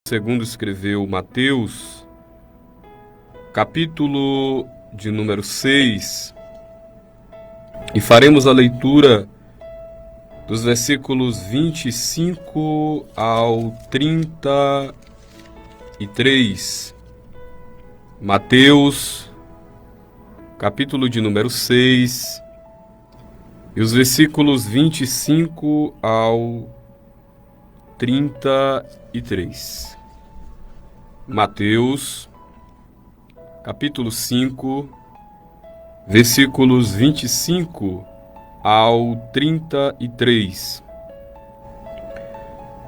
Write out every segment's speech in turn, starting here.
Segundo escreveu Mateus, capítulo de número 6, e faremos a leitura dos versículos 25 ao 33. Mateus, capítulo de número 6, e os versículos 25 ao 33. Mateus, capítulo 5, versículos 25 ao 33.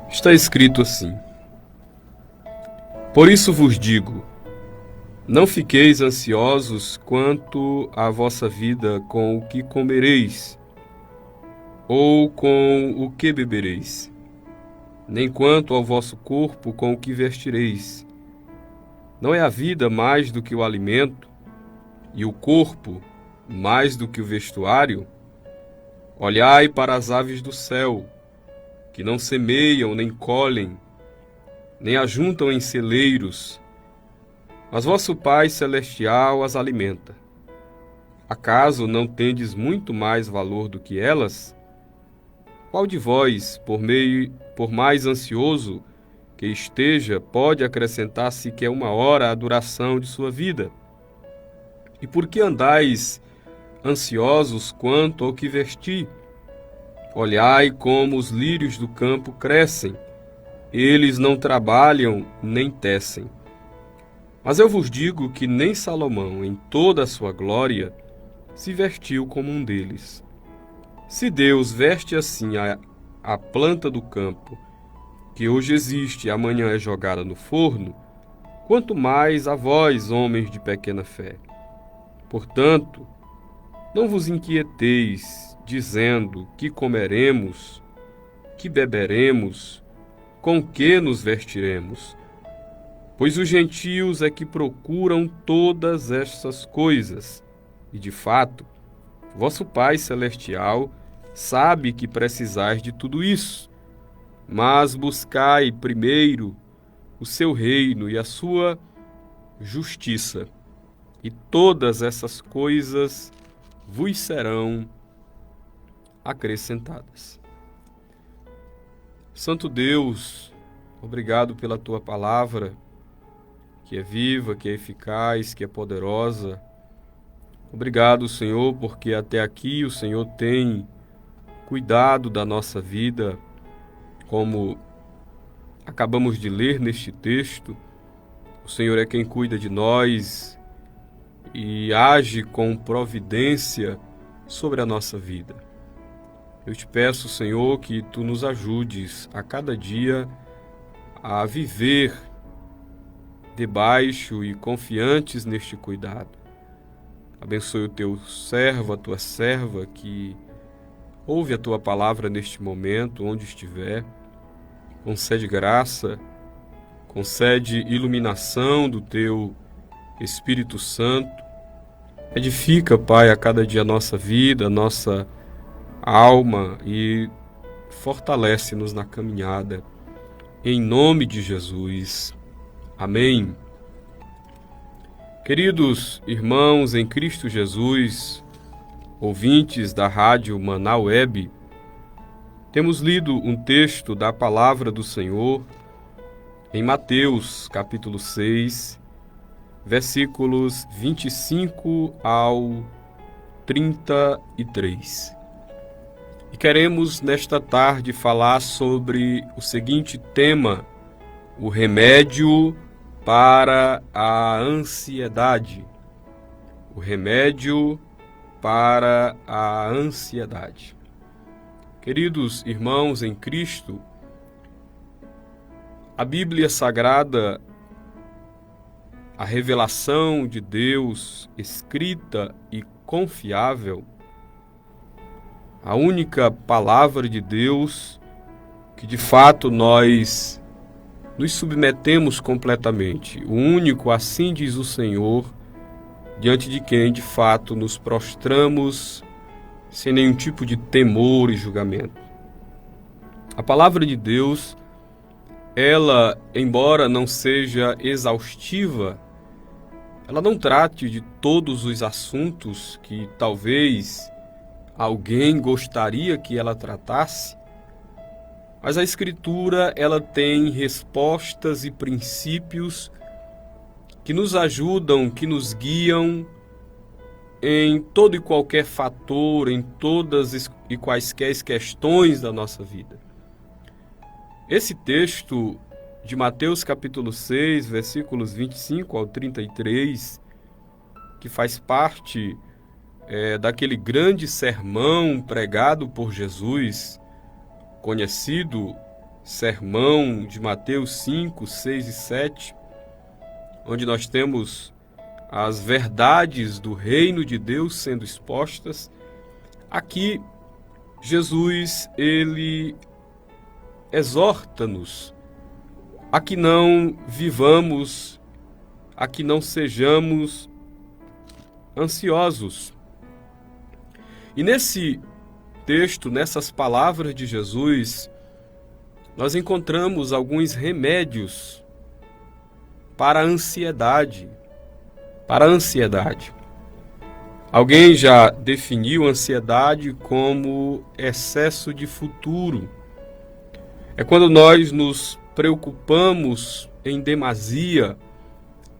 Está escrito assim: Por isso vos digo, não fiqueis ansiosos quanto à vossa vida com o que comereis, ou com o que bebereis, nem quanto ao vosso corpo com o que vestireis. Não é a vida mais do que o alimento, e o corpo mais do que o vestuário? Olhai para as aves do céu, que não semeiam nem colhem, nem ajuntam em celeiros, mas vosso Pai Celestial as alimenta. Acaso não tendes muito mais valor do que elas? Qual de vós, por mais ansioso que esteja, pode acrescentar sequer uma hora à duração de sua vida? E por que andais ansiosos quanto ao que vestir? Olhai como os lírios do campo crescem, eles não trabalham nem tecem. Mas eu vos digo que nem Salomão, em toda a sua glória, se vestiu como um deles. Se Deus veste assim a planta do campo, que hoje existe e amanhã é jogada no forno, quanto mais a vós, homens de pequena fé. Portanto, não vos inquieteis, dizendo que comeremos, que beberemos, com que nos vestiremos. Pois os gentios é que procuram todas estas coisas, e de fato, vosso Pai Celestial sabe que precisais de tudo isso. Mas buscai primeiro o seu reino e a sua justiça, e todas essas coisas vos serão acrescentadas. Santo Deus, obrigado pela tua palavra, que é viva, que é eficaz, que é poderosa. Obrigado, Senhor, porque até aqui o Senhor tem cuidado da nossa vida, como acabamos de ler neste texto. O Senhor é quem cuida de nós e age com providência sobre a nossa vida. Eu te peço, Senhor, que Tu nos ajudes a cada dia a viver debaixo e confiantes neste cuidado. Abençoe o Teu servo, a Tua serva, que ouve a Tua palavra neste momento, onde estiver. Concede graça, concede iluminação do Teu Espírito Santo. Edifica, Pai, a cada dia a nossa vida, a nossa alma e fortalece-nos na caminhada. Em nome de Jesus. Amém. Queridos irmãos em Cristo Jesus, ouvintes da Rádio Maná Web, temos lido um texto da Palavra do Senhor em Mateus, capítulo 6, versículos 25 ao 33. E queremos, nesta tarde, falar sobre o seguinte tema: o remédio para a ansiedade. O remédio para a ansiedade. Queridos irmãos em Cristo, a Bíblia Sagrada, a revelação de Deus escrita e confiável, a única palavra de Deus que de fato nós nos submetemos completamente, o único, assim diz o Senhor, diante de quem de fato nos prostramos sem nenhum tipo de temor e julgamento. A palavra de Deus ela, embora não seja exaustiva, ela não trate de todos os assuntos que talvez alguém gostaria que ela tratasse, mas a Escritura, ela tem respostas e princípios que nos ajudam, que nos guiam em todo e qualquer fator, em todas e quaisquer questões da nossa vida. Esse texto de Mateus capítulo 6, versículos 25 ao 33, que faz parte daquele grande sermão pregado por Jesus, conhecido sermão de Mateus 5, 6 e 7, onde nós temos as verdades do reino de Deus sendo expostas. Aqui, Jesus, ele exorta-nos a que não vivamos, a que não sejamos ansiosos. E nesse texto, nessas palavras de Jesus, nós encontramos alguns remédios para a ansiedade. Alguém já definiu ansiedade como excesso de futuro. É quando nós nos preocupamos em demasia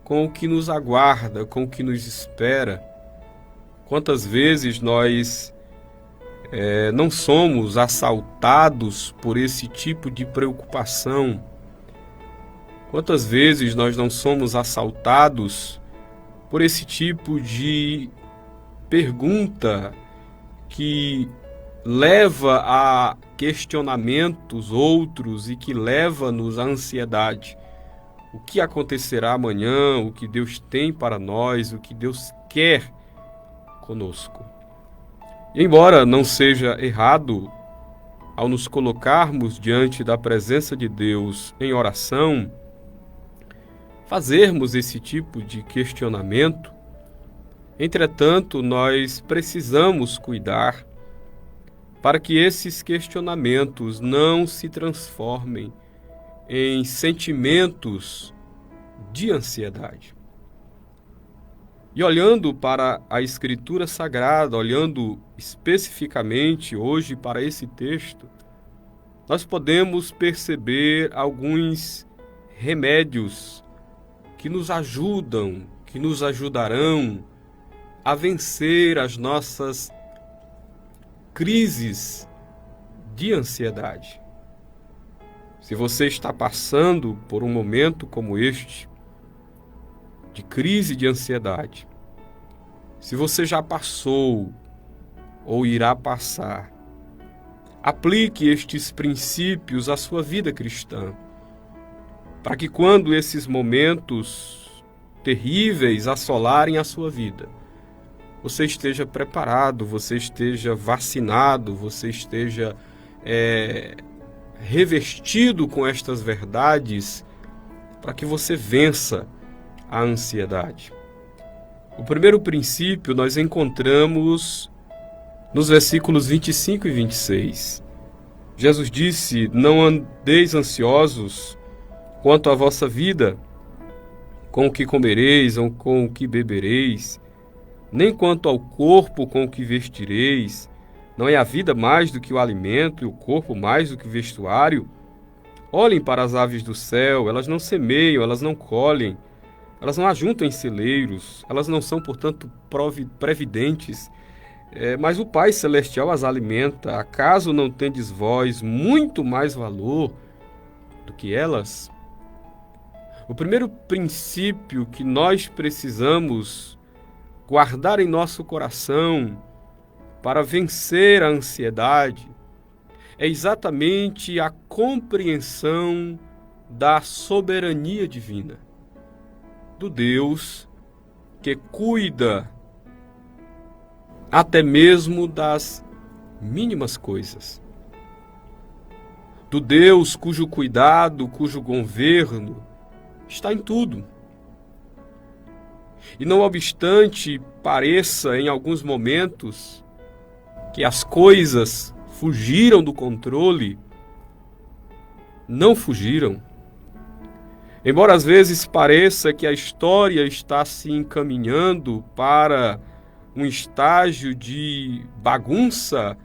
com o que nos aguarda, com o que nos espera. Quantas vezes nós não somos assaltados por esse tipo de preocupação? Quantas vezes nós não somos assaltados por esse tipo de pergunta que leva a questionamentos outros e que leva-nos à ansiedade? O que acontecerá amanhã? O que Deus tem para nós? O que Deus quer conosco? E embora não seja errado, ao nos colocarmos diante da presença de Deus em oração, fazermos esse tipo de questionamento, entretanto, nós precisamos cuidar para que esses questionamentos não se transformem em sentimentos de ansiedade. E olhando para a Escritura Sagrada, olhando especificamente hoje para esse texto, nós podemos perceber alguns remédios que nos ajudam, que nos ajudarão a vencer as nossas crises de ansiedade. Se você está passando por um momento como este, de crise de ansiedade, se você já passou ou irá passar, aplique estes princípios à sua vida cristã, para que quando esses momentos terríveis assolarem a sua vida, você esteja preparado, você esteja vacinado, você esteja revestido com estas verdades, para que você vença a ansiedade. O primeiro princípio nós encontramos nos versículos 25 e 26. Jesus disse: não andeis ansiosos quanto à vossa vida, com o que comereis ou com o que bebereis, nem quanto ao corpo com o que vestireis. Não é a vida mais do que o alimento, e o corpo mais do que o vestuário? Olhem para as aves do céu, elas não semeiam, elas não colhem, elas não ajuntam em celeiros, elas não são, portanto, previdentes, mas o Pai Celestial as alimenta. Acaso não tendes vós muito mais valor do que elas? O primeiro princípio que nós precisamos guardar em nosso coração para vencer a ansiedade é exatamente a compreensão da soberania divina, do Deus que cuida até mesmo das mínimas coisas, do Deus cujo cuidado, cujo governo está em tudo. E não obstante pareça em alguns momentos que as coisas fugiram do controle, não fugiram. Embora às vezes pareça que a história está se encaminhando para um estágio de bagunça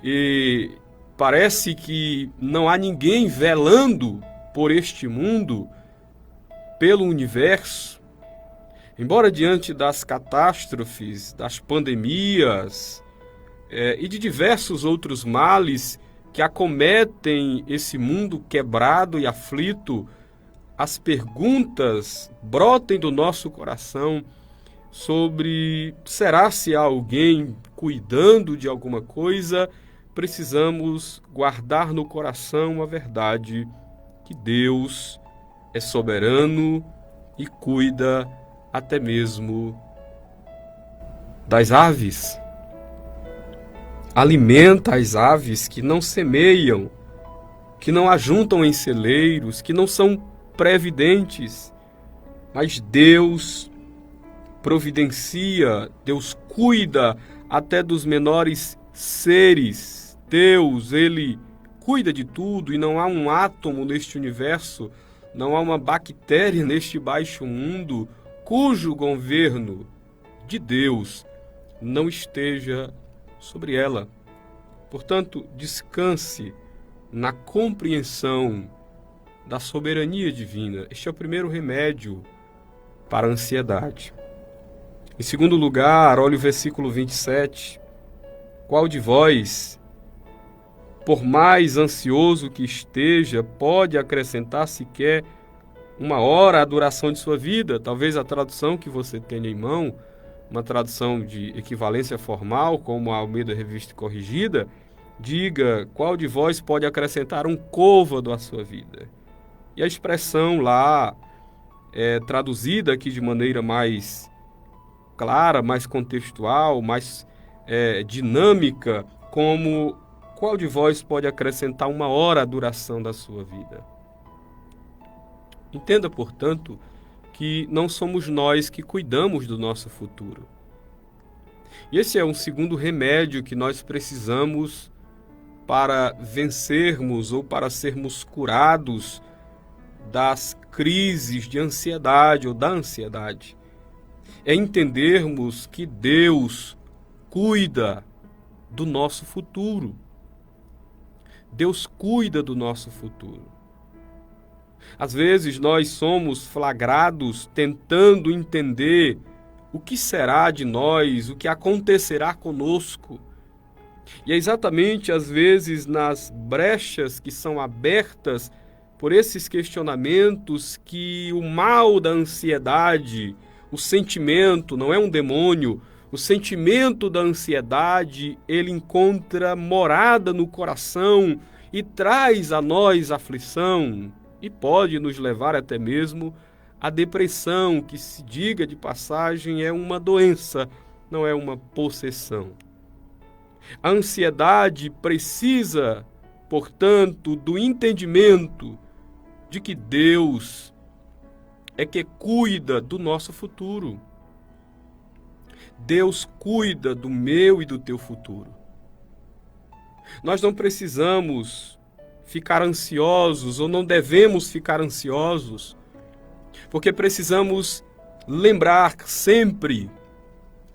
e parece que não há ninguém velando por este mundo, pelo universo, embora diante das catástrofes, das pandemias e de diversos outros males que acometem esse mundo quebrado e aflito, as perguntas brotem do nosso coração sobre será se há alguém cuidando de alguma coisa. Precisamos guardar no coração a verdade que Deus é soberano e cuida até mesmo das aves. Alimenta as aves que não semeiam, que não ajuntam em celeiros, que não são previdentes, mas Deus providencia, Deus cuida até dos menores seres. Deus, Ele cuida de tudo e não há um átomo neste universo, não há uma bactéria neste baixo mundo cujo governo de Deus não esteja sobre ela. Portanto, descanse na compreensão da soberania divina. Este é o primeiro remédio para a ansiedade. Em segundo lugar, olhe o versículo 27. Qual de vós, por mais ansioso que esteja, pode acrescentar sequer uma hora à duração de sua vida? Talvez a tradução que você tenha em mão, uma tradução de equivalência formal, como a Almeida Revista Corrigida, diga: qual de vós pode acrescentar um côvado à sua vida? E a expressão lá traduzida aqui de maneira mais clara, mais contextual, mais dinâmica, como: qual de vós pode acrescentar uma hora à duração da sua vida? Entenda, portanto, que não somos nós que cuidamos do nosso futuro. E esse é um segundo remédio que nós precisamos para vencermos ou para sermos curados das crises de ansiedade ou da ansiedade. É entendermos que Deus cuida do nosso futuro. Deus cuida do nosso futuro. Às vezes nós somos flagrados tentando entender o que será de nós, o que acontecerá conosco. E é exatamente às vezes nas brechas que são abertas por esses questionamentos que o mal da ansiedade, o sentimento, não é um demônio, o sentimento da ansiedade, ele encontra morada no coração e traz a nós aflição e pode nos levar até mesmo à depressão, que, se diga de passagem, é uma doença, não é uma possessão. A ansiedade precisa, portanto, do entendimento de que Deus é que cuida do nosso futuro. Deus cuida do meu e do teu futuro. Nós não precisamos ficar ansiosos ou não devemos ficar ansiosos, porque precisamos lembrar sempre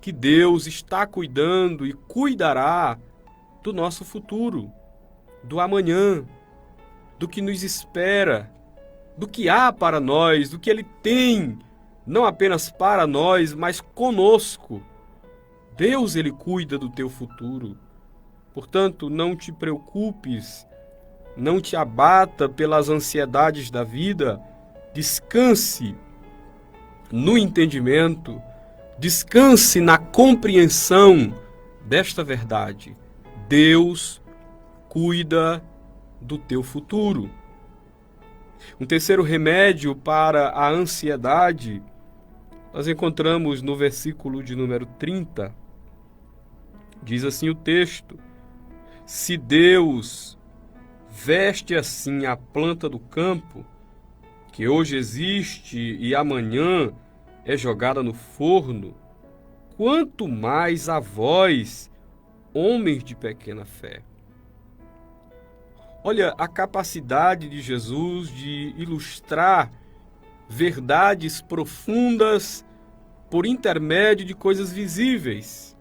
que Deus está cuidando e cuidará do nosso futuro, do amanhã, do que nos espera, do que há para nós, do que Ele tem, não apenas para nós, mas conosco. Deus, Ele cuida do teu futuro. Portanto, não te preocupes, não te abata pelas ansiedades da vida. Descanse no entendimento, descanse na compreensão desta verdade. Deus cuida do teu futuro. Um terceiro remédio para a ansiedade, nós encontramos no versículo de número 30. Diz assim o texto: se Deus veste assim a planta do campo, que hoje existe e amanhã é jogada no forno, quanto mais a vós, homens de pequena fé. Olha a capacidade de Jesus de ilustrar verdades profundas por intermédio de coisas visíveis.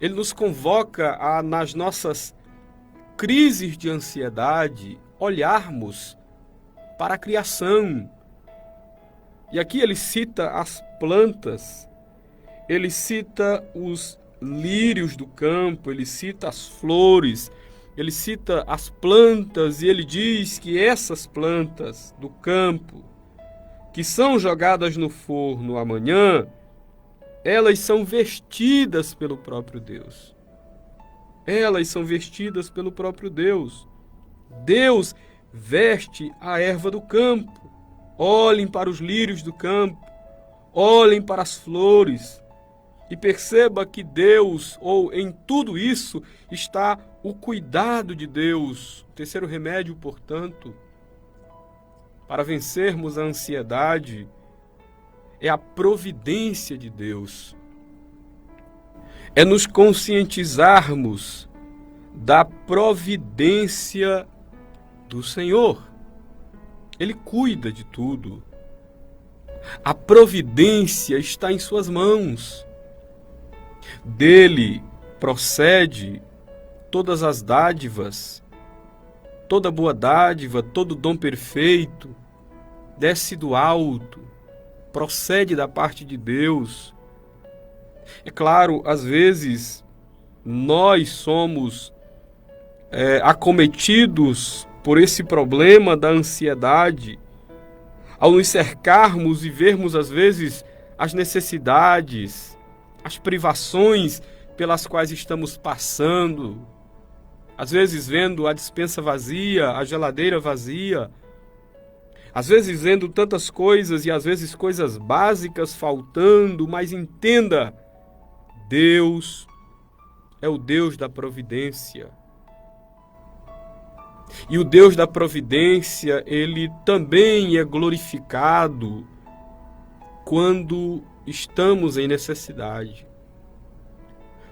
Ele nos convoca a, nas nossas crises de ansiedade, olharmos para a criação. E aqui ele cita as plantas, ele cita os lírios do campo, ele cita as flores, ele cita as plantas e ele diz que essas plantas do campo, que são jogadas no forno amanhã, elas são vestidas pelo próprio Deus. Elas são vestidas pelo próprio Deus. Deus veste a erva do campo. Olhem para os lírios do campo. Olhem para as flores. E perceba que Deus, ou em tudo isso, está o cuidado de Deus. O terceiro remédio, portanto, para vencermos a ansiedade, é a providência de Deus. É nos conscientizarmos da providência do Senhor. Ele cuida de tudo. A providência está em suas mãos. Dele procede todas as dádivas, toda boa dádiva, todo dom perfeito, desce do alto, procede da parte de Deus. É claro, às vezes nós somos acometidos por esse problema da ansiedade, ao nos cercarmos e vermos às vezes as necessidades, as privações pelas quais estamos passando, às vezes vendo a despensa vazia, a geladeira vazia, às vezes vendo tantas coisas e às vezes coisas básicas faltando, mas entenda, Deus é o Deus da providência. E o Deus da providência, ele também é glorificado quando estamos em necessidade.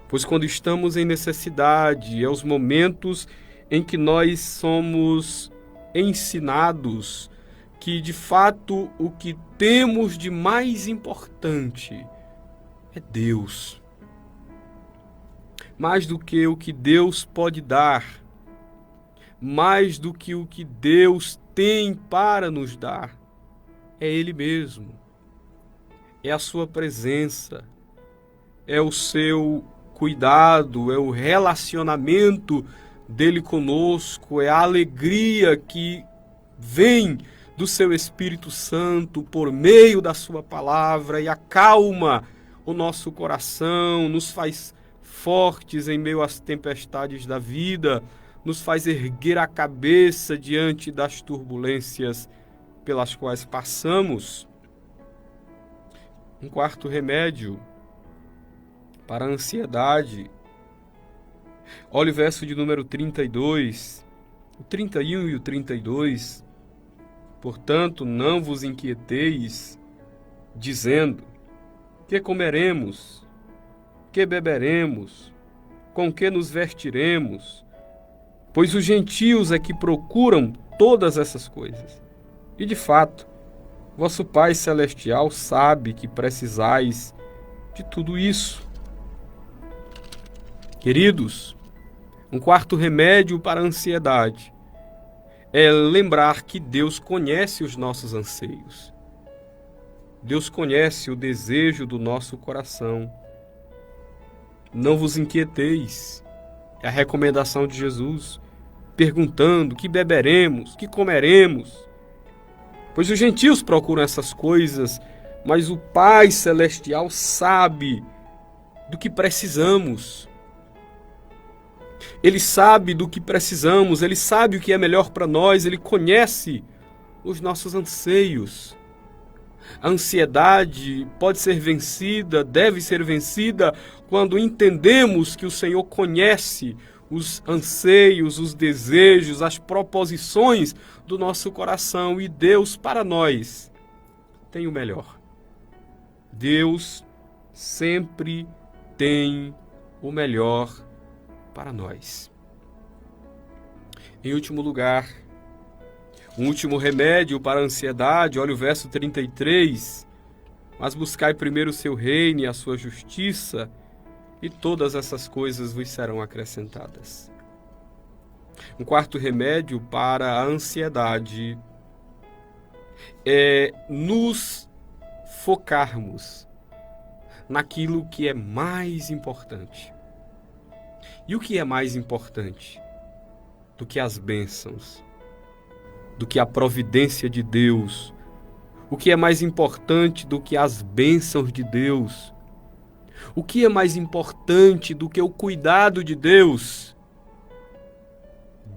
Pois quando estamos em necessidade, é os momentos em que nós somos ensinados que, de fato, o que temos de mais importante é Deus. Mais do que o que Deus pode dar, mais do que o que Deus tem para nos dar, é Ele mesmo. É a sua presença, é o seu cuidado, é o relacionamento dele conosco, é a alegria que vem do seu Espírito Santo por meio da sua palavra e acalma o nosso coração, nos faz fortes em meio às tempestades da vida, nos faz erguer a cabeça diante das turbulências pelas quais passamos. Um quarto remédio para a ansiedade. Olha o verso de número 32, o 31 e o 32. Portanto, não vos inquieteis, dizendo: que comeremos? Que beberemos? Com que nos vestiremos? Pois os gentios é que procuram todas essas coisas. E de fato, vosso Pai Celestial sabe que precisais de tudo isso. Queridos, um quarto remédio para a ansiedade é lembrar que Deus conhece os nossos anseios. Deus conhece o desejo do nosso coração. Não vos inquieteis. É a recomendação de Jesus, perguntando: que beberemos, que comeremos? Pois os gentios procuram essas coisas, mas o Pai Celestial sabe do que precisamos. Ele sabe do que precisamos, Ele sabe o que é melhor para nós, Ele conhece os nossos anseios. A ansiedade pode ser vencida, deve ser vencida, quando entendemos que o Senhor conhece os anseios, os desejos, as proposições do nosso coração, e Deus para nós tem o melhor. Deus sempre tem o melhor para nós. Em último lugar, Um último remédio para a ansiedade, olha o verso 33. Mas buscai primeiro o seu reino e a sua justiça, e todas essas coisas vos serão acrescentadas. Um quarto remédio para a ansiedade é nos focarmos naquilo que é mais importante. E o que é mais importante do que as bênçãos, do que a providência de Deus? O que é mais importante do que as bênçãos de Deus? O que é mais importante do que o cuidado de Deus?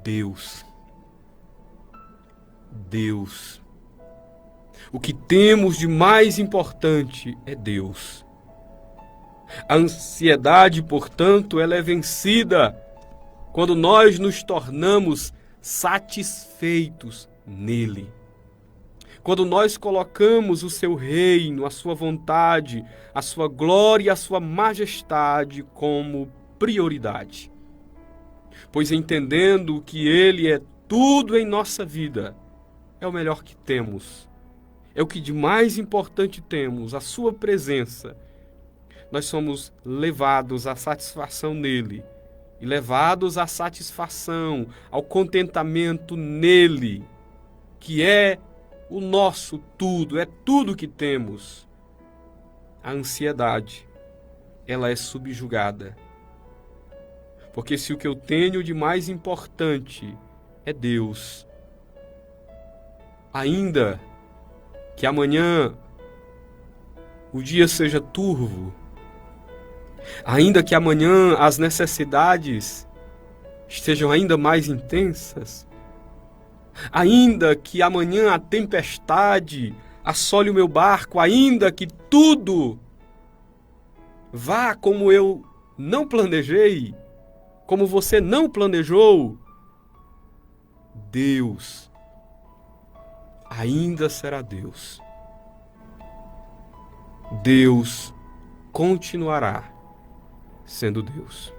Deus. Deus. O que temos de mais importante é Deus. A ansiedade, portanto, ela é vencida quando nós nos tornamos satisfeitos nele. Quando nós colocamos o seu reino, a sua vontade, a sua glória e a sua majestade como prioridade. Pois entendendo que ele é tudo em nossa vida, é o melhor que temos. É o que de mais importante temos, a sua presença. Nós somos levados à satisfação nele e levados à satisfação, ao contentamento nele, que é o nosso tudo, é tudo que temos. A ansiedade, ela é subjugada. Porque se o que eu tenho de mais importante é Deus, ainda que amanhã o dia seja turvo, ainda que amanhã as necessidades estejam ainda mais intensas, ainda que amanhã a tempestade assole o meu barco, ainda que tudo vá como eu não planejei, como você não planejou, Deus ainda será Deus. Deus continuará sendo Deus.